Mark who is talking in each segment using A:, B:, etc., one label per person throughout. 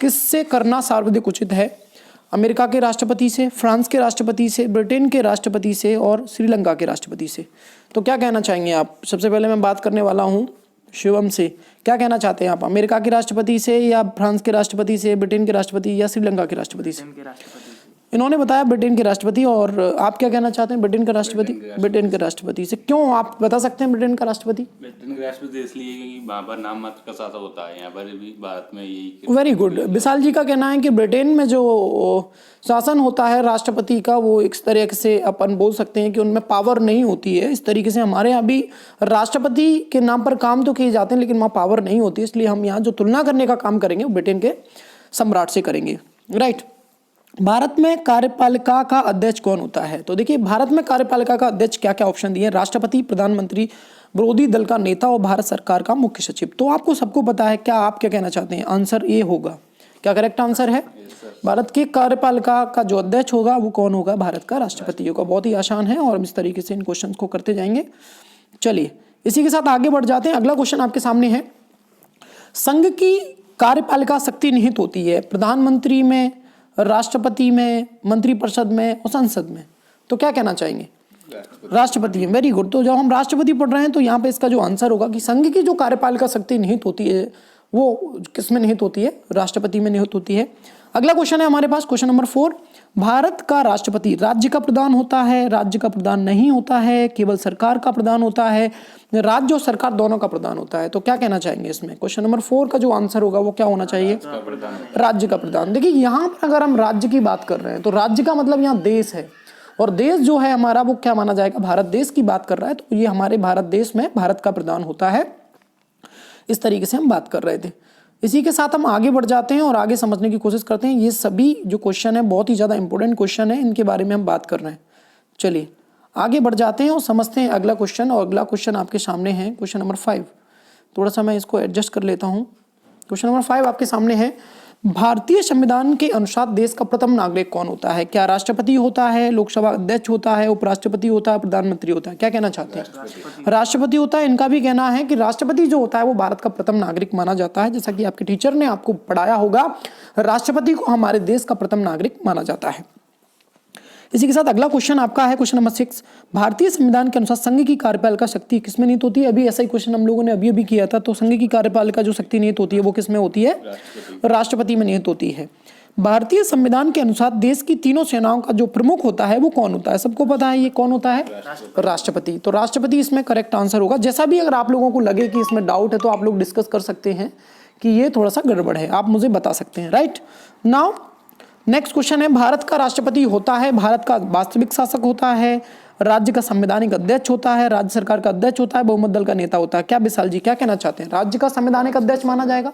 A: किससे करना सर्वाधिक उचित है? अमेरिका के राष्ट्रपति से, फ्रांस के राष्ट्रपति से, ब्रिटेन के राष्ट्रपति से और श्रीलंका के राष्ट्रपति से। तो क्या कहना चाहेंगे आप? सबसे पहले मैं बात करने वाला हूँ शिवम से। क्या कहना चाहते हैं आप, अमेरिका के राष्ट्रपति से या फ्रांस के राष्ट्रपति से, ब्रिटेन के राष्ट्रपति या श्रीलंका के राष्ट्रपति से? इन्होंने बताया ब्रिटेन के राष्ट्रपति, और आप क्या कहना चाहते हैं? ब्रिटेन का राष्ट्रपति। ब्रिटेन के राष्ट्रपति से क्यों, आप बता सकते हैं? ब्रिटेन का राष्ट्रपति,
B: ब्रिटेन के राष्ट्रपति इसलिए क्योंकि वहाँ पर नाम मात्र का शासन होता है, यहाँ पर भी भारत में यही।
A: Very good. विशाल जी का कहना है कि ब्रिटेन में जो शासन होता है राष्ट्रपति का, वो एक तरह से अपन बोल सकते हैं कि उनमें पावर नहीं होती है। इस तरीके से हमारे यहाँ भी राष्ट्रपति के नाम पर काम तो किए जाते हैं, लेकिन वहाँ पावर नहीं होती। इसलिए हम यहाँ जो तुलना करने का काम करेंगे वो ब्रिटेन के सम्राट से करेंगे, राइट। भारत में कार्यपालिका का अध्यक्ष कौन होता है? तो देखिए, भारत में कार्यपालिका का अध्यक्ष क्या क्या ऑप्शन दिए? राष्ट्रपति, प्रधानमंत्री, विरोधी दल का नेता और भारत सरकार का मुख्य सचिव। तो आपको सबको पता है, क्या आप क्या कहना चाहते हैं? आंसर ए होगा। क्या करेक्ट आंसर है? भारत की कार्यपालिका का जो अध्यक्ष होगा वो कौन होगा? भारत का राष्ट्रपति होगा। बहुत ही आसान है और हम इस तरीके से इन क्वेश्चन को करते जाएंगे। चलिए इसी के साथ आगे बढ़ जाते हैं। अगला क्वेश्चन आपके सामने है, संघ की कार्यपालिका शक्ति निहित होती है प्रधानमंत्री में, राष्ट्रपति में, मंत्रिपरिषद में और संसद में। तो क्या कहना चाहेंगे? राष्ट्रपति है। Very good. तो जब हम राष्ट्रपति पढ़ रहे हैं तो यहाँ पे इसका जो आंसर होगा कि संघ की जो कार्यपालिका शक्ति निहित होती है वो किस में निहित होती है? राष्ट्रपति में निहित होती है। अगला क्वेश्चन है हमारे पास, क्वेश्चन नंबर 4। भारत का राष्ट्रपति राज्य का प्रधान होता है, राज्य का प्रधान नहीं होता है, केवल सरकार का प्रधान होता है, राज्य और सरकार दोनों का प्रधान होता है? तो क्या कहना चाहेंगे इसमें? क्वेश्चन नंबर 4 का जो आंसर होगा वो क्या होना चाहिए? राज्य का प्रधान। देखिए, यहाँ पर अगर हम राज्य की बात कर रहे हैं तो राज्य का मतलब यहाँ देश है, और देश जो है हमारा वो क्या माना जाएगा? भारत देश की बात कर रहा है, तो ये हमारे भारत देश में भारत का प्रधान होता है। इस तरीके से हम बात कर रहे थे। इसी के साथ हम आगे बढ़ जाते हैं और आगे समझने की कोशिश करते हैं। ये सभी जो क्वेश्चन है बहुत ही ज़्यादा इंपॉर्टेंट क्वेश्चन है, इनके बारे में हम बात कर रहे हैं। चलिए आगे बढ़ जाते हैं और समझते हैं अगला क्वेश्चन। और अगला क्वेश्चन आपके सामने है क्वेश्चन नंबर 5। थोड़ा सा मैं इसको एडजस्ट कर लेता हूँ। क्वेश्चन नंबर 5 आपके सामने है, भारतीय संविधान के अनुसार देश का प्रथम नागरिक कौन होता है? क्या राष्ट्रपति होता है, लोकसभा अध्यक्ष होता है, उपराष्ट्रपति होता है, प्रधानमंत्री होता है? क्या कहना चाहते हैं? राष्ट्रपति होता है। इनका भी कहना है कि राष्ट्रपति जो होता है वो भारत का प्रथम नागरिक माना जाता है। जैसा कि आपके टीचर ने आपको पढ़ाया होगा, राष्ट्रपति को हमारे देश का प्रथम नागरिक माना जाता है। इसी के साथ अगला क्वेश्चन आपका है क्वेश्चन नंबर 6। भारतीय संविधान के अनुसार संघ की कार्यपालिका शक्ति किसमें निहित होती है? अभी ऐसा ही क्वेश्चन हम लोगों ने अभी किया था। तो संघ की कार्यपालिका जो शक्ति निहित होती है वो किसमें होती है? राष्ट्रपति में निहित होती है। भारतीय संविधान के अनुसार देश की तीनों सेनाओं का जो प्रमुख होता है वो कौन होता है? सबको पता है ये कौन होता है? राष्ट्रपति। तो राष्ट्रपति इसमें करेक्ट आंसर होगा। जैसा भी अगर आप लोगों को लगे कि इसमें डाउट है तो आप लोग डिस्कस कर सकते हैं कि ये थोड़ा सा गड़बड़ है, आप मुझे बता सकते हैं, राइट। नाउ नेक्स्ट क्वेश्चन है, भारत का राष्ट्रपति होता है, भारत का वास्तविक शासक होता है, राज्य का संवैधानिक अध्यक्ष होता है, राज्य सरकार का अध्यक्ष होता है, बहुमत दल का नेता होता है? क्या विशाल जी क्या कहना चाहते हैं? राज्य का संवैधानिक अध्यक्ष माना जाएगा?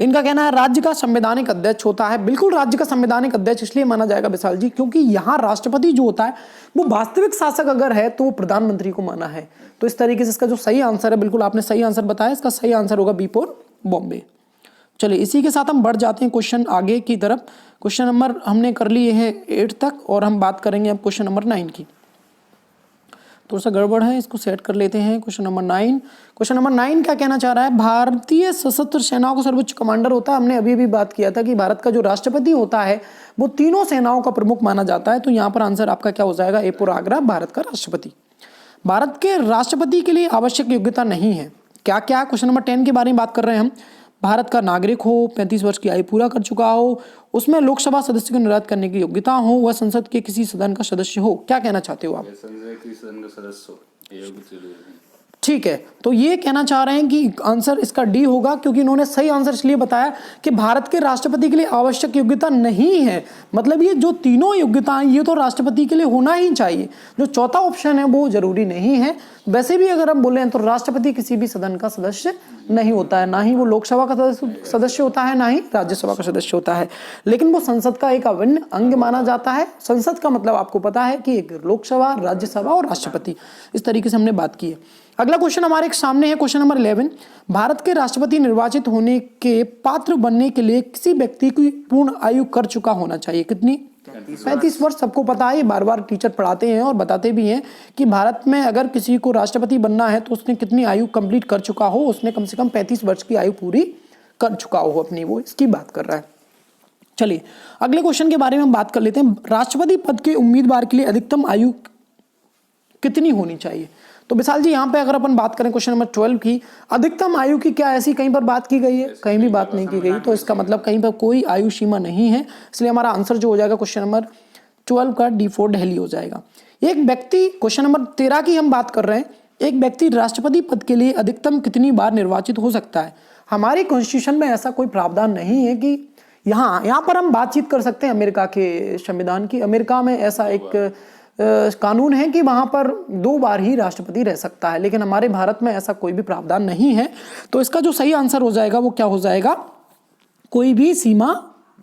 A: इनका कहना है राज्य का संवैधानिक अध्यक्ष होता है। बिल्कुल, राज्य का संवैधानिक अध्यक्ष इसलिए माना जाएगा विशाल जी क्योंकि यहाँ राष्ट्रपति जो होता है वो वास्तविक शासक अगर है तो प्रधानमंत्री को माना है। तो इस तरीके से इसका जो सही आंसर है, बिल्कुल आपने सही आंसर बताया, इसका सही आंसर होगा बी फॉर बॉम्बे। चलिए इसी के साथ हम बढ़ जाते हैं क्वेश्चन आगे की तरफ। क्वेश्चन नंबर हमने कर लिए हैं 8 तक और हम बात करेंगे अब क्वेश्चन नंबर 9 की। थोड़ा सा गड़बड़ है, इसको सेट कर लेते हैं। Question number 9। क्वेश्चन नंबर 9 क्या कहना चाह रहा है? भारतीय सशस्त्र सेनाओं का सर्वोच्च कमांडर होता है। हमने अभी बात किया था कि भारत का जो राष्ट्रपति होता है वो तीनों सेनाओं का प्रमुख माना जाता है। तो यहाँ पर आंसर आपका क्या हो जाएगा? ए फॉर आगरा, भारत का राष्ट्रपति। भारत के राष्ट्रपति के लिए आवश्यक योग्यता नहीं है। क्या क्या? क्वेश्चन नंबर 10 के बारे में बात कर रहे हैं हम। भारत का नागरिक हो, 35 वर्ष की आयु पूरा कर चुका हो, उसमें लोकसभा सदस्य को निर्वाचित करने की योग्यता हो, वह संसद के किसी सदन का सदस्य हो। क्या कहना चाहते हो आप?
B: सदन का सदस्य हो।
A: ठीक है, तो ये कहना चाह रहे हैं कि आंसर इसका डी होगा क्योंकि इन्होंने सही आंसर इसलिए बताया कि भारत के राष्ट्रपति के लिए आवश्यक योग्यता नहीं है। मतलब ये जो तीनों योग्यताएं ये तो राष्ट्रपति के लिए होना ही चाहिए। जो चौथा ऑप्शन है वो जरूरी नहीं है। वैसे भी अगर हम बोलें तो राष्ट्रपति किसी भी सदन का सदस्य नहीं होता है, ना ही वो लोकसभा का सदस्य होता है, ना ही राज्यसभा का सदस्य होता है, लेकिन वो संसद का एक अभिन्न अंग माना जाता है। संसद का मतलब आपको पता है कि एक लोकसभा, राज्यसभा और राष्ट्रपति, इस तरीके से हमने बात की है। अगला क्वेश्चन हमारे सामने है क्वेश्चन नंबर 11। भारत के राष्ट्रपति निर्वाचित होने के पात्र बनने के लिए किसी व्यक्ति की पूर्ण आयु कर चुका होना चाहिए। कितनी? 35 वर्ष। सबको पता है, बार बार टीचर पढ़ाते हैं और बताते भी हैं कि भारत में अगर किसी को राष्ट्रपति बनना है तो उसने कितनी आयु कंप्लीट कर चुका हो, उसने कम से कम 35 वर्ष की आयु पूरी कर चुका हो अपनी, वो इसकी बात कर रहा है। चलिए अगले क्वेश्चन के बारे में हम बात कर लेते हैं। राष्ट्रपति पद के उम्मीदवार के लिए अधिकतम आयु कितनी होनी चाहिए? तो विशाल जी यहाँ पे अगर अपन बात करें क्वेश्चन नंबर 12 की, अधिकतम आयु की क्या ऐसी कहीं पर बात की गई है? कहीं भी बात नहीं की गई, तो इसका मतलब कहीं पर कोई आयु सीमा नहीं है, इसलिए हमारा आंसर जो हो जाएगा क्वेश्चन नंबर 12 का D4 दिल्ली हो जाएगा। एक व्यक्ति, क्वेश्चन नंबर 13 की हम बात कर रहे हैं, एक व्यक्ति राष्ट्रपति पद के लिए अधिकतम कितनी बार निर्वाचित हो सकता है? हमारे कॉन्स्टिट्यूशन में ऐसा कोई प्रावधान नहीं है कि यहाँ पर हम बातचीत कर सकते हैं अमेरिका के संविधान की। अमेरिका में ऐसा एक कानून है कि वहां पर 2 बार ही राष्ट्रपति रह सकता है, लेकिन हमारे भारत में ऐसा कोई भी प्रावधान नहीं है। तो इसका जो सही आंसर हो जाएगा वो क्या हो जाएगा? कोई भी सीमा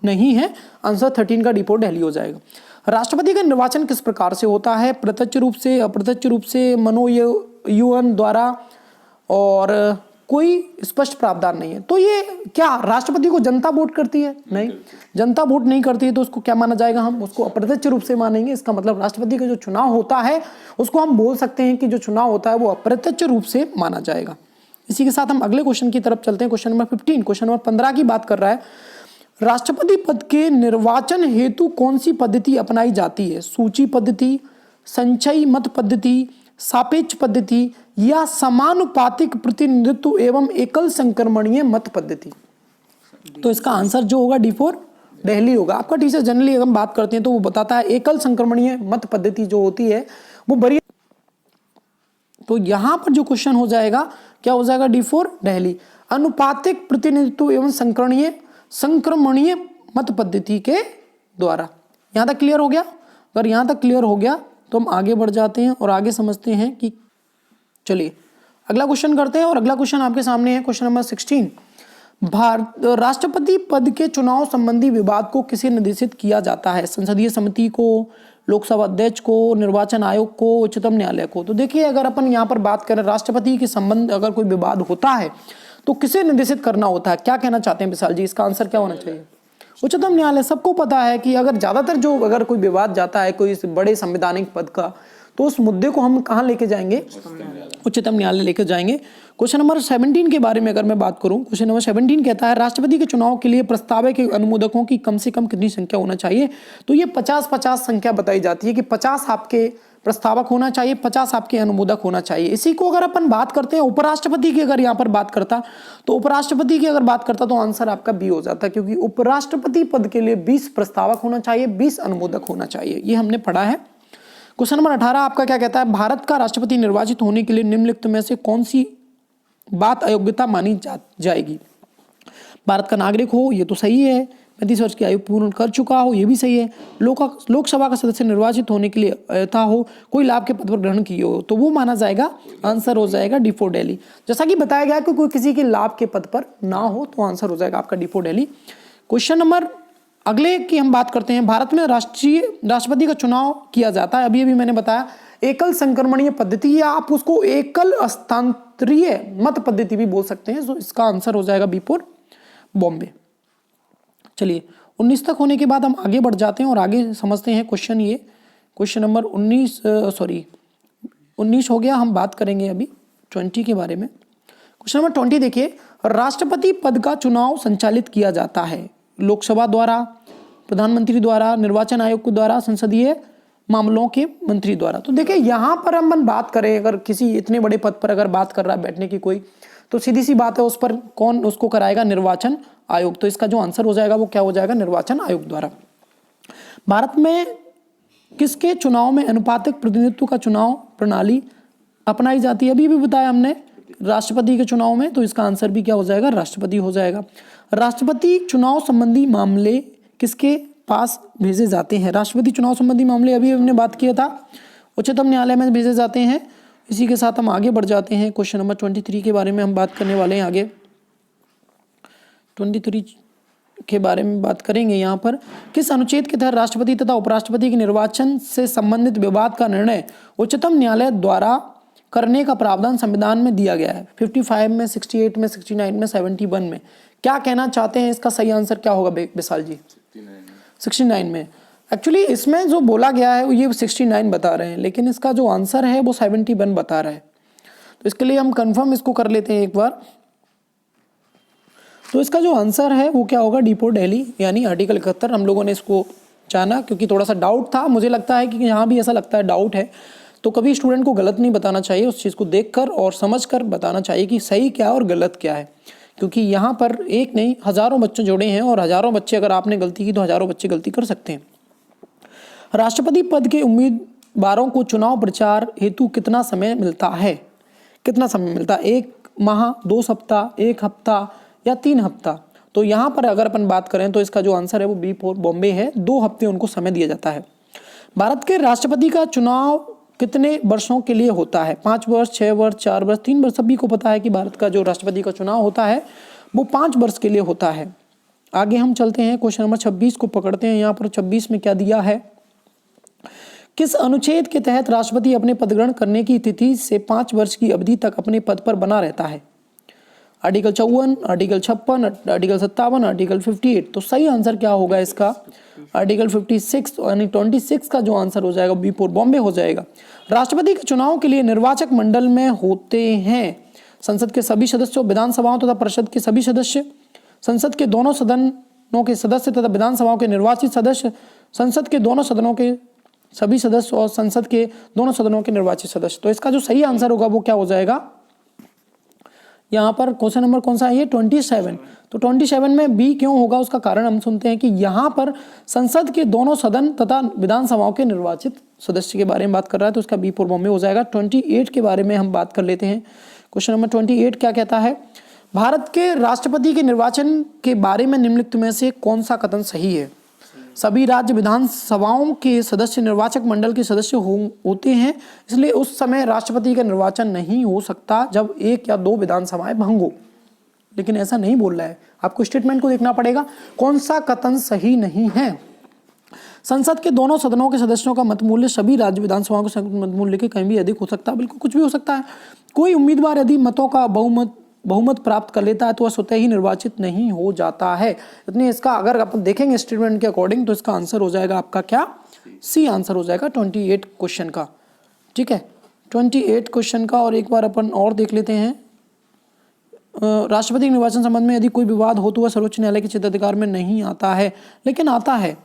A: नहीं है। आंसर 13 का D4 दिल्ली हो जाएगा। राष्ट्रपति का निर्वाचन किस प्रकार से होता है? प्रत्यक्ष रूप से, अप्रत्यक्ष रूप से, मनोयुन द्वारा, और कोई स्पष्ट प्रावधान नहीं है। तो ये क्या राष्ट्रपति को जनता वोट करती है? नहीं, जनता वोट नहीं करती है, तो उसको क्या माना जाएगा? हम उसको अप्रत्यक्ष रूप से मानेंगे। इसका मतलब राष्ट्रपति का जो चुनाव होता है उसको हम बोल सकते हैं कि जो चुनाव होता है वो अप्रत्यक्ष रूप से माना जाएगा। इसी के साथ हम अगले क्वेश्चन की तरफ चलते हैं। क्वेश्चन नंबर 15, क्वेश्चन नंबर 15 की बात कर रहा है, राष्ट्रपति पद के निर्वाचन हेतु कौन सी पद्धति अपनाई जाती है? सूची पद्धति, संचयी मत पद्धति, सापेक्ष पद्धति या समानुपातिक प्रतिनिधित्व एवं एकल संक्रमणीय मत पद्धति? तो इसका आंसर जो होगा D4 दिल्ली होगा। आपका टीचर जनरली अगर हम बात करते हैं तो वो बताता है एकल संक्रमणीय मत पद्धति जो होती है वो बड़ी। तो यहां पर जो क्वेश्चन हो जाएगा क्या हो जाएगा? D4 दिल्ली। अनुपातिक प्रतिनिधित्व एवं संक्रमणीय मत पद्धति के द्वारा। यहां तक क्लियर हो गया? अगर यहां तक क्लियर हो गया तो हम आगे बढ़ जाते हैं और आगे समझते हैं कि, चलिए अगला क्वेश्चन करते हैं। और अगला क्वेश्चन आपके सामने है क्वेश्चन नंबर 16। राष्ट्रपति पद के चुनाव संबंधी विवाद को किसे निर्देशित किया जाता है? संसदीय समिति को, लोकसभा अध्यक्ष को, निर्वाचन आयोग को, उच्चतम न्यायालय को? तो देखिए अगर अपन यहाँ पर बात करें राष्ट्रपति के संबंध अगर कोई विवाद होता है तो किसे निर्देशित करना होता है? क्या कहना चाहते हैं विशाल जी? इसका आंसर क्या होना चाहिए? उच्चतम न्यायालय। सबको पता है कि अगर ज्यादातर जो अगर कोई विवाद जाता है कोई बड़े संवैधानिक पद का, तो उस मुद्दे को हम कहाँ लेके जाएंगे? उच्चतम न्यायालय लेकर जाएंगे। क्वेश्चन नंबर 17 के बारे में अगर मैं बात करूं, क्वेश्चन नंबर 17 कहता है राष्ट्रपति के चुनाव के लिए प्रस्तावक के अनुमोदकों की कम से कम कितनी संख्या होना चाहिए? तो ये 50-50 संख्या बताई जाती है कि 50 आपके प्रस्तावक होना चाहिए, 50 आपके अनुमोदक होना चाहिए। इसी को अगर अपन बात करते हैं उपराष्ट्रपति की, अगर यहाँ पर बात करता तो उपराष्ट्रपति की अगर बात करता तो आंसर आपका बी हो जाता, क्योंकि उपराष्ट्रपति पद के लिए 20 प्रस्तावक होना चाहिए, 20 अनुमोदक होना चाहिए। ये हमने पढ़ा है। क्वेश्चन नंबर 18 आपका क्या कहता है? भारत का राष्ट्रपति निर्वाचित होने के लिए निम्नलिखित में से कौन सी बात अयोग्यता मानी जाएगी? भारत का नागरिक हो, ये तो सही है। 35 वर्ष की आयु पूर्ण कर चुका हो, ये भी सही है। लोकसभा का सदस्य निर्वाचित होने के लिए अयोग्यता हो, कोई लाभ के पद पर ग्रहण किए हो, तो वो माना जाएगा। आंसर हो जाएगा D4 दिल्ली। जैसा कि बताया गया कि कोई किसी के लाभ के पद पर ना हो, तो आंसर हो जाएगा आपका D4 दिल्ली। क्वेश्चन नंबर अगले की हम बात करते हैं। भारत में राष्ट्रपति का चुनाव किया जाता है, अभी मैंने बताया, एकल संक्रमणीय पद्धति या आप उसको एकल हस्तांतरीय मत पद्धति भी बोल सकते हैं। तो इसका आंसर हो जाएगा B4 बॉम्बे। चलिए 19 तक होने के बाद हम आगे बढ़ जाते हैं और आगे समझते हैं क्वेश्चन। ये क्वेश्चन नंबर 19 हो गया। हम बात करेंगे अभी 20 के बारे में। क्वेश्चन नंबर 20 देखिए, राष्ट्रपति पद का चुनाव संचालित किया जाता है लोकसभा द्वारा, प्रधानमंत्री द्वारा, निर्वाचन आयोग के द्वारा, संसदीय मामलों के मंत्री द्वारा। तो देखिए यहाँ पर हम बात करें, अगर किसी इतने बड़े पद पर अगर बात कर रहा है बैठने की कोई, तो सीधी सी बात है उस पर कौन उसको कराएगा? निर्वाचन आयोग। तो इसका जो आंसर हो जाएगा वो क्या हो जाएगा? निर्वाचन आयोग द्वारा। भारत में किसके चुनाव में अनुपातिक प्रतिनिधित्व का चुनाव प्रणाली अपनाई जाती है? अभी भी बताया हमने, राष्ट्रपति के चुनाव में। तो इसका आंसर भी क्या हो जाएगा? राष्ट्रपति हो जाएगा। राष्ट्रपति चुनाव संबंधी मामले किसके पास भेजे जाते हैं? राष्ट्रपति चुनाव संबंधी मामले अभी हमने बात किया था, उच्चतम न्यायालय में भेजे जाते हैं। इसी के साथ हम आगे बढ़ जाते हैं। क्वेश्चन नंबर 23 के बारे में हम बात करने वाले हैं। आगे 23 के बारे में बात करेंगे। यहाँ पर किस अनुच्छेद के तहत राष्ट्रपति तथा उपराष्ट्रपति के निर्वाचन से संबंधित विवाद का निर्णय उच्चतम न्यायालय द्वारा करने का प्रावधान संविधान में दिया गया है? 55 में, 68 में, 69 में, 71 में। क्या कहना चाहते हैं? इसका सही आंसर क्या होगा विशाल जी? 69 में। एक्चुअली इसमें जो बोला गया है वो ये 69 बता रहे हैं, लेकिन इसका जो आंसर है वो 71 बता रहा है। तो इसके लिए हम कंफर्म इसको कर लेते हैं एक बार। तो इसका जो आंसर है वो क्या होगा, डिपोट दिल्ली यानी आर्टिकल 71। हम लोगों ने इसको जाना क्योंकि थोड़ा सा डाउट था, मुझे लगता है कि यहाँ भी ऐसा लगता है डाउट है, तो कभी स्टूडेंट को गलत नहीं बताना चाहिए, उस चीज़ को देखकर और समझकर बताना चाहिए कि सही क्या है और गलत क्या है, क्योंकि यहाँ पर एक नहीं हज़ारों बच्चे जुड़े हैं और हज़ारों बच्चे अगर आपने गलती की तो हज़ारों बच्चे गलती कर सकते हैं। राष्ट्रपति पद के उम्मीदवारों को चुनाव प्रचार हेतु कितना समय मिलता है, कितना समय मिलता है, 1 माह, 2 सप्ताह, 1 हफ्ता या 3 हफ्ता। तो यहाँ पर अगर अपन बात करें तो इसका जो आंसर है वो B4 बॉम्बे है, 2 हफ्ते उनको समय दिया जाता है। भारत के राष्ट्रपति का चुनाव कितने वर्षों के लिए होता है, 5 वर्ष, 6 वर्ष, 4 वर्ष, 3 वर्ष। सभी को पता है कि भारत का जो राष्ट्रपति का चुनाव होता है वो 5 वर्ष के लिए होता है। आगे हम चलते हैं, क्वेश्चन नंबर 26 को पकड़ते हैं। यहाँ पर 26 में क्या दिया है, किस अनुच्छेद के तहत राष्ट्रपति अपने पद ग्रहण करने की तिथि से 5 वर्ष की अवधि तक अपने पद पर बना रहता है, आर्टिकल 54, आर्टिकल 56, आर्टिकल 57, आर्टिकल 58। तो सही आंसर क्या होगा इसका, आर्टिकल 56 यानी 26 का जो आंसर हो जाएगा B4 बॉम्बे हो जाएगा। राष्ट्रपति के चुनाव के लिए निर्वाचक मंडल में होते हैं संसद के सभी सदस्यों, विधानसभाओं तथा परिषद के सभी सदस्य, संसद के दोनों सदनों के सदस्य तथा विधानसभाओं के निर्वाचित सदस्य, संसद के दोनों सदनों के सभी सदस्य और संसद के दोनों सदनों के निर्वाचित सदस्य। तो इसका जो सही आंसर होगा वो क्या हो जाएगा, यहाँ पर क्वेश्चन नंबर कौन सा है ये 27। तो 27 में बी क्यों होगा, उसका कारण हम सुनते हैं कि यहाँ पर संसद के दोनों सदन तथा विधानसभाओं के निर्वाचित सदस्य के बारे में बात कर रहा है, तो इसका B4 बॉम्बे हो जाएगा। 28 के बारे में हम बात कर लेते हैं। क्वेश्चन नंबर 28 क्या कहता है, भारत के राष्ट्रपति के निर्वाचन के बारे में निम्नलिखित में से कौन सा कथन सही है। सभी राज्य विधानसभाओं के सदस्य निर्वाचक मंडल के सदस्य होते हैं, इसलिए उस समय राष्ट्रपति का निर्वाचन नहीं हो सकता जब 1 या 2 विधानसभाएं भंग हो। लेकिन ऐसा नहीं बोल रहा है, आपको स्टेटमेंट को देखना पड़ेगा कौन सा कथन सही नहीं है। संसद के दोनों सदनों के सदस्यों का मत मूल्य सभी राज्य विधानसभाओं के मत मूल्य के कहीं भी अधिक हो सकता है, बिल्कुल कुछ भी हो सकता है। कोई उम्मीदवार यदि मतों का बहुमत प्राप्त कर लेता है तो वह स्वतः ही निर्वाचित नहीं हो जाता है। इतनी इसका अगर अपन देखेंगे स्टेटमेंट के अकॉर्डिंग तो इसका आंसर हो जाएगा आपका क्या, सी आंसर हो जाएगा 28 क्वेश्चन का। ठीक है, 28 क्वेश्चन का और एक बार अपन और देख लेते हैं। राष्ट्रपति के निर्वाचन संबंध में यदि कोई विवाद हो तो वह सर्वोच्च न्यायालय के क्षेत्राधिकार में नहीं आता है, लेकिन आता है।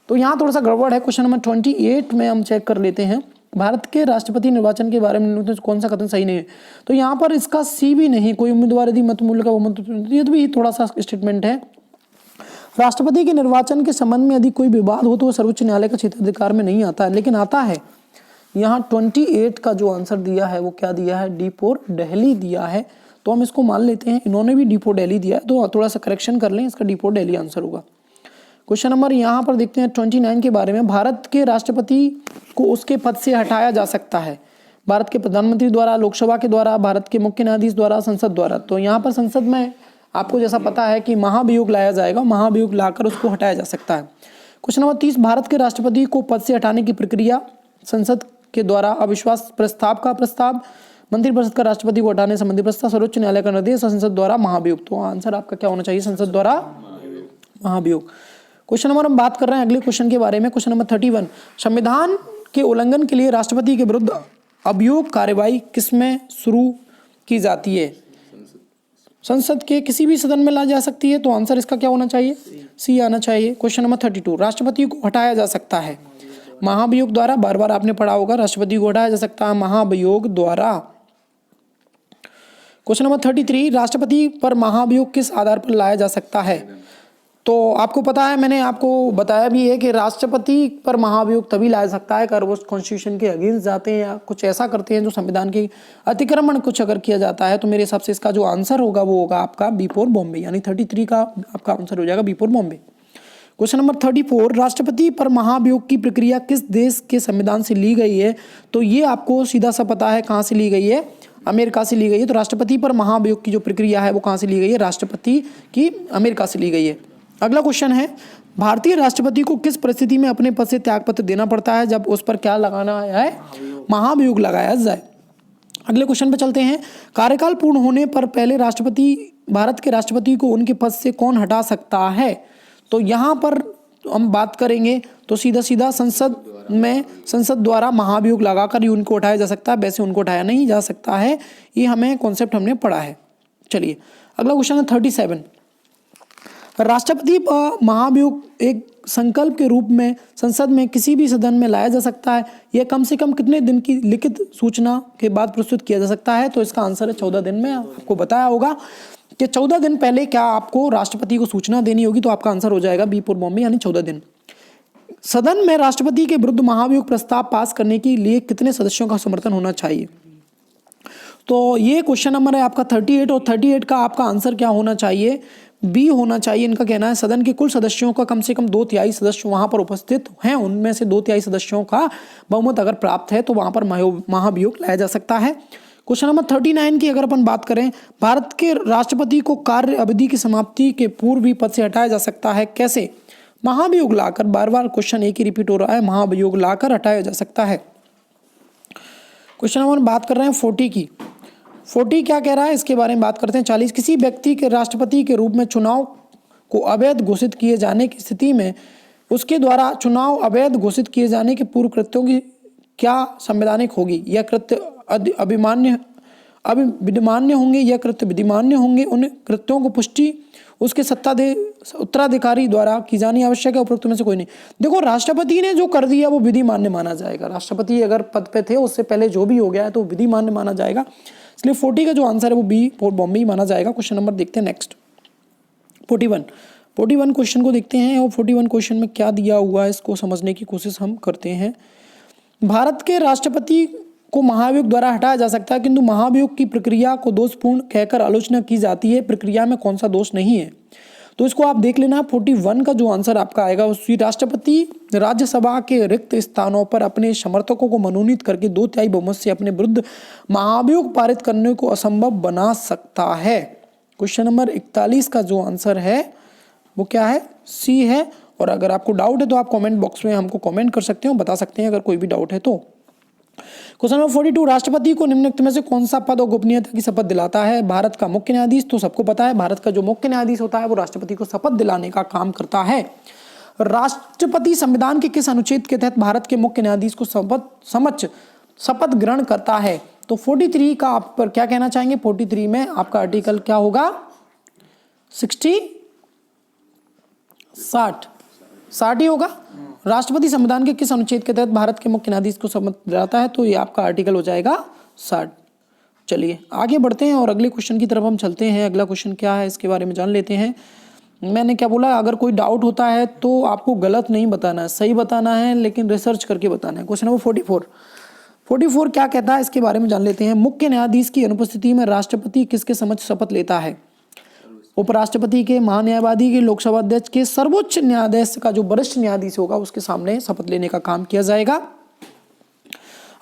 A: तो यहाँ थोड़ा सा गड़बड़ है। क्वेश्चन नंबर 28 में हम चेक कर लेते हैं, भारत के राष्ट्रपति निर्वाचन के बारे में कौन सा कथन सही नहीं है। तो यहाँ पर इसका सी भी नहीं, कोई उम्मीदवार यदि मत मूल्य का बहुमत, ये भी थोड़ा सा स्टेटमेंट है। राष्ट्रपति के निर्वाचन के संबंध में यदि कोई विवाद हो तो वह सर्वोच्च न्यायालय का क्षेत्राधिकार में नहीं आता है, लेकिन आता है। यहाँ 28 का जो आंसर दिया है वो क्या दिया है, D4 दिल्ली दिया है। तो हम इसको मान लेते हैं, इन्होंने भी D4 दिल्ली दिया है, तो थोड़ा सा करेक्शन कर लें, इसका D4 दिल्ली आंसर होगा। क्वेश्चन नंबर यहाँ पर देखते हैं 29 के बारे में, भारत के राष्ट्रपति को उसके पद से हटाया जा सकता है भारत के प्रधानमंत्री द्वारा, लोकसभा के द्वारा, भारत के मुख्य न्यायाधीश द्वारा, संसद द्वारा। तो यहाँ पर संसद में आपको जैसा पता है कि महाभियोग लाया जाएगा, महाभियोग लाकर उसको हटाया जा सकता है। क्वेश्चन नंबर 30, भारत के राष्ट्रपति को पद से हटाने की प्रक्रिया, संसद के द्वारा अविश्वास प्रस्ताव का प्रस्ताव, मंत्रिपरिषद का राष्ट्रपति को हटाने संबंधी प्रस्ताव, सर्वोच्च न्यायालय का निर्देश, संसद द्वारा महाभियोग। तो आंसर आपका क्या होना चाहिए, संसद द्वारा महाभियोग। क्वेश्चन नंबर हम बात कर रहे हैं अगले क्वेश्चन के बारे में। क्वेश्चन नंबर 31, संविधान के उल्लंघन के लिए राष्ट्रपति के विरुद्ध अभियोग कार्यवाही किसमें शुरू की जाती है। संसद के किसी भी सदन में ला जा सकती है। तो आंसर इसका क्या होना चाहिए, सी आना चाहिए। क्वेश्चन नंबर 32, राष्ट्रपति को हटाया जा सकता है महाभियोग द्वारा, बार बार आपने पढ़ा होगा, राष्ट्रपति को हटाया जा सकता है महाभियोग द्वारा। क्वेश्चन नंबर 33, राष्ट्रपति पर महाभियोग किस आधार पर लाया जा सकता है। तो आपको पता है, मैंने आपको बताया भी है कि राष्ट्रपति पर महाभियोग तभी लाया सकता है अगर वो कॉन्स्टिट्यूशन के अगेंस्ट जाते हैं या कुछ ऐसा करते हैं जो संविधान के अतिक्रमण कुछ अगर किया जाता है। तो मेरे हिसाब से इसका जो आंसर होगा वो होगा आपका B4 बॉम्बे, यानी 33 का आपका आंसर हो जाएगा B4 बॉम्बे। क्वेश्चन नंबर 34, राष्ट्रपति पर महाभियोग की प्रक्रिया किस देश के संविधान से ली गई है। तो ये आपको सीधा सा पता है कहाँ से ली गई है, अमेरिका से ली गई है। तो राष्ट्रपति पर महाभियोग की जो प्रक्रिया है वो कहाँ से ली गई है, राष्ट्रपति की अमेरिका से ली गई है। अगला क्वेश्चन है, भारतीय राष्ट्रपति को किस परिस्थिति में अपने पद से त्यागपत्र देना पड़ता है, जब उस पर क्या लगाना है, महाभियोग लगाया जाए। अगले क्वेश्चन पे चलते हैं, कार्यकाल पूर्ण होने पर पहले भारत के राष्ट्रपति को उनके पद से कौन हटा सकता है। तो यहाँ पर हम बात करेंगे तो सीधा संसद द्वारा महाभियोग लगाकर ही उनको उठाया जा सकता है, वैसे उनको उठाया नहीं जा सकता है। ये हमें कॉन्सेप्ट हमने पढ़ा है। चलिए अगला क्वेश्चन है 37, राष्ट्रपति महाभियोग एक संकल्प के रूप में संसद में किसी भी सदन में लाया जा सकता है। यह कम से कम कितने दिन की लिखित सूचना के बाद प्रस्तुत किया जा सकता है? तो इसका आंसर है 14 दिन में। आपको बताया होगा कि 14 दिन पहले क्या आपको राष्ट्रपति को सूचना देनी होगी, तो आपका आंसर हो जाएगा बी फॉर बॉम्बे, यानी 14 दिन। सदन में राष्ट्रपति के विरुद्ध महाभियोग प्रस्ताव पास करने के लिए कितने सदस्यों का समर्थन होना चाहिए? तो ये क्वेश्चन नंबर है आपका 38, और 38 का आपका आंसर क्या होना चाहिए? बी होना चाहिए। इनका कहना है सदन के कुल सदस्यों का कम से कम 2/3 सदस्य वहां पर उपस्थित हैं, उनमें से 2/3 सदस्यों का बहुमत अगर प्राप्त है तो वहां पर महाभियोग लाया जा सकता है। क्वेश्चन नंबर 39 की अगर अपन बात करें, भारत के राष्ट्रपति को कार्य अवधि की समाप्ति के पूर्व भी पद से हटाया जा सकता है, कैसे? महाभियोग लाकर, बार बार क्वेश्चन एक ही रिपीट हो रहा है, महाभियोग लाकर हटाया जा सकता है। क्वेश्चन नंबर बात कर रहे हैं 40 की। 40 क्या कह रहा है इसके बारे में बात करते हैं। 40, किसी व्यक्ति के राष्ट्रपति के रूप में चुनाव को अवैध घोषित किए जाने की स्थिति में उसके द्वारा चुनाव अवैध घोषित किए जाने के पूर्व कृत्यों की क्या संवैधानिक होगी? यह कृत्य अविधिमान्य होंगे, यह कृत्य विधिमान्य होंगे। उन कृत्यों को पुष्टि उसके उत्तराधिकारी द्वारा की जानी आवश्यक है, उपरोक्त में से कोई नहीं। देखो, राष्ट्रपति ने जो कर दिया वो विधि मान्य माना जाएगा। राष्ट्रपति अगर पद पे थे उससे पहले जो भी हो गया है तो विधि मान्य माना जाएगा, इसलिए 40 का जो आंसर है वो बी फॉर बॉम्बे माना जाएगा। क्वेश्चन नंबर देखते हैं नेक्स्ट 41 क्वेश्चन को देखते हैं, और 41 क्वेश्चन में क्या दिया हुआ है इसको समझने की कोशिश हम करते हैं। भारत के राष्ट्रपति को महाभियोग द्वारा हटाया जा सकता है, किंतु महाभियोग की प्रक्रिया को दोषपूर्ण कहकर आलोचना की जाती है। प्रक्रिया में कौन सा दोष नहीं है? तो इसको आप देख लेना। 41 का जो आंसर आपका आएगा उसकी राष्ट्रपति राज्यसभा के रिक्त स्थानों पर अपने समर्थकों को मनोनीत करके 2/3 बहुमत से अपने विरुद्ध महाभियोग पारित करने को असंभव बना सकता है। क्वेश्चन नंबर 41 का जो आंसर है वो क्या है? सी है। और अगर आपको डाउट है तो आप कमेंट बॉक्स में हमको कमेंट कर सकते हो, बता सकते हैं अगर कोई भी डाउट है तो। क्वेश्चन नंबर 42, राष्ट्रपति को निम्नलिखित में से कौन सा पद और गोपनीयता की शपथ दिलाता है? भारत का मुख्य न्यायाधीश। तो सबको पता है भारत का जो मुख्य न्यायाधीश होता है वो राष्ट्रपति को शपथ दिलाने का काम करता है। राष्ट्रपति संविधान के किस अनुच्छेद के तहत भारत के मुख्य न्यायाधीश को शपथ ग्रहण करता है? तो 43 का आप पर क्या कहना चाहेंगे? 43 में आपका आर्टिकल क्या होगा? 60 ही होगा। राष्ट्रपति संविधान के किस अनुच्छेद के तहत भारत के मुख्य न्यायाधीश को शपथ दिलाता है? तो ये आपका आर्टिकल हो जाएगा 60। चलिए आगे बढ़ते हैं और अगले क्वेश्चन की तरफ हम चलते हैं। अगला क्वेश्चन क्या है इसके बारे में जान लेते हैं। मैंने क्या बोला, अगर कोई डाउट होता है तो आपको गलत नहीं बताना है, सही बताना है, लेकिन रिसर्च करके बताना है। क्वेश्चन नंबर 44 क्या कहता है इसके बारे में जान लेते हैं। मुख्य न्यायाधीश की अनुपस्थिति में राष्ट्रपति किसके समक्ष शपथ लेता है? उपराष्ट्रपति के, महान्यायवादी के, लोकसभा अध्यक्ष के, सर्वोच्च न्यायाधीश का जो वरिष्ठ न्यायाधीश होगा उसके सामने शपथ लेने का काम किया जाएगा।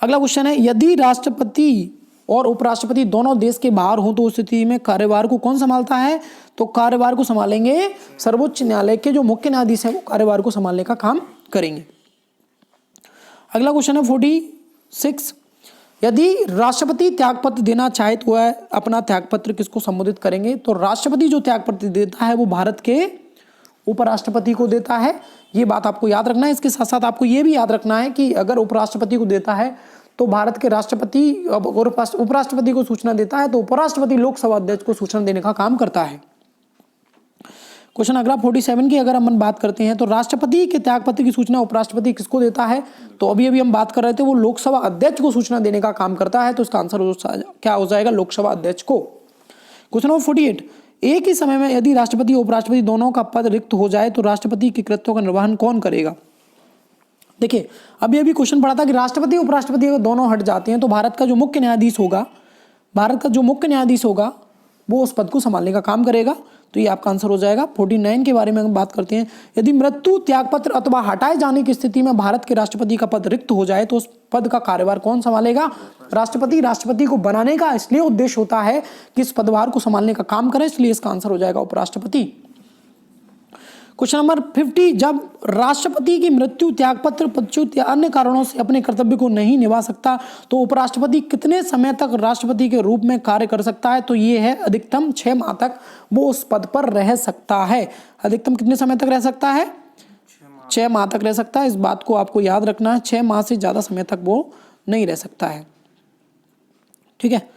A: अगला क्वेश्चन है, यदि राष्ट्रपति और उपराष्ट्रपति दोनों देश के बाहर हो तो उस स्थिति में कार्यभार को कौन संभालता है? तो कार्यभार को संभालेंगे सर्वोच्च न्यायालय के जो मुख्य न्यायाधीश है वो कार्यभार को संभालने का काम करेंगे। अगला क्वेश्चन है 46, यदि राष्ट्रपति त्यागपत्र देना चाहे तो वह अपना त्यागपत्र किसको संबोधित करेंगे? तो राष्ट्रपति जो त्यागपत्र देता है वो भारत के उपराष्ट्रपति को देता है। ये बात आपको याद रखना है। इसके साथ साथ आपको ये भी याद रखना है कि अगर उपराष्ट्रपति को देता है तो भारत के राष्ट्रपति और उपराष्ट्रपति को सूचना देता है तो उपराष्ट्रपति लोकसभा अध्यक्ष को सूचना देने का काम करता है। क्वेश्चन अगला 47 की अगर हम बात करते हैं तो राष्ट्रपति के त्यागपत्र की सूचना उपराष्ट्रपति किसको देता है? तो अभी हम बात कर रहे थे वो लोकसभा अध्यक्ष को सूचना देने का काम करता है, तो इसका आंसर क्या हो जाएगा? लोकसभा अध्यक्ष को। क्वेश्चन नंबर 48, एक ही समय में यदि राष्ट्रपति और उपराष्ट्रपति दोनों का पद रिक्त हो जाए तो राष्ट्रपति के कृत्यों का निर्वहन कौन करेगा? देखिए अभी क्वेश्चन पढ़ा था कि राष्ट्रपति उपराष्ट्रपति अगर दोनों हट जाते हैं तो भारत का जो मुख्य न्यायाधीश होगा वो उस पद को संभालने का काम करेगा, तो ये आपका आंसर हो जाएगा। 49 के बारे में हम बात करते हैं, यदि मृत्यु, त्यागपत्र अथवा हटाए जाने की स्थिति में भारत के राष्ट्रपति का पद रिक्त हो जाए तो उस पद का कार्यभार कौन संभालेगा? राष्ट्रपति को बनाने का इसलिए उद्देश्य होता है कि इस पदभार को संभालने का काम करें, इसलिए इसका आंसर हो जाएगा उपराष्ट्रपति। क्वेश्चन नंबर 50, जब राष्ट्रपति की मृत्यु, त्यागपत्र, पदच्युत या अन्य कारणों से अपने कर्तव्य को नहीं निभा सकता तो उपराष्ट्रपति कितने समय तक राष्ट्रपति के रूप में कार्य कर सकता है? तो ये है अधिकतम 6 माह तक वो उस पद पर रह सकता है। अधिकतम कितने समय तक रह सकता है? 6 माह तक रह सकता है। इस बात को आपको याद रखना है, 6 माह से ज़्यादा समय तक वो नहीं रह सकता है। ठीक है,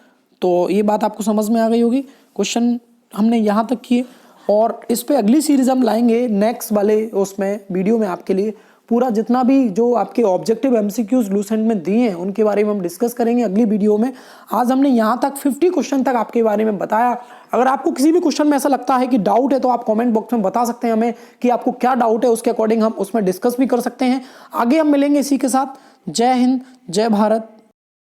A: तो ये बात आपको समझ में आ गई होगी। क्वेश्चन हमने यहाँ तक किए। और इस पे अगली सीरीज हम लाएंगे नेक्स्ट वाले उसमें वीडियो में आपके लिए पूरा जितना भी जो आपके ऑब्जेक्टिव एमसीक्यूज लूसेंट में दिए हैं उनके बारे में हम डिस्कस करेंगे अगली वीडियो में। आज हमने यहाँ तक 50 क्वेश्चन तक आपके बारे में बताया। अगर आपको किसी भी क्वेश्चन में ऐसा लगता है कि डाउट है तो आप कमेंट बॉक्स में बता सकते हैं हमें कि आपको क्या डाउट है, उसके अकॉर्डिंग हम उसमें डिस्कस भी कर सकते हैं। आगे हम मिलेंगे इसी के साथ। जय हिंद, जय भारत।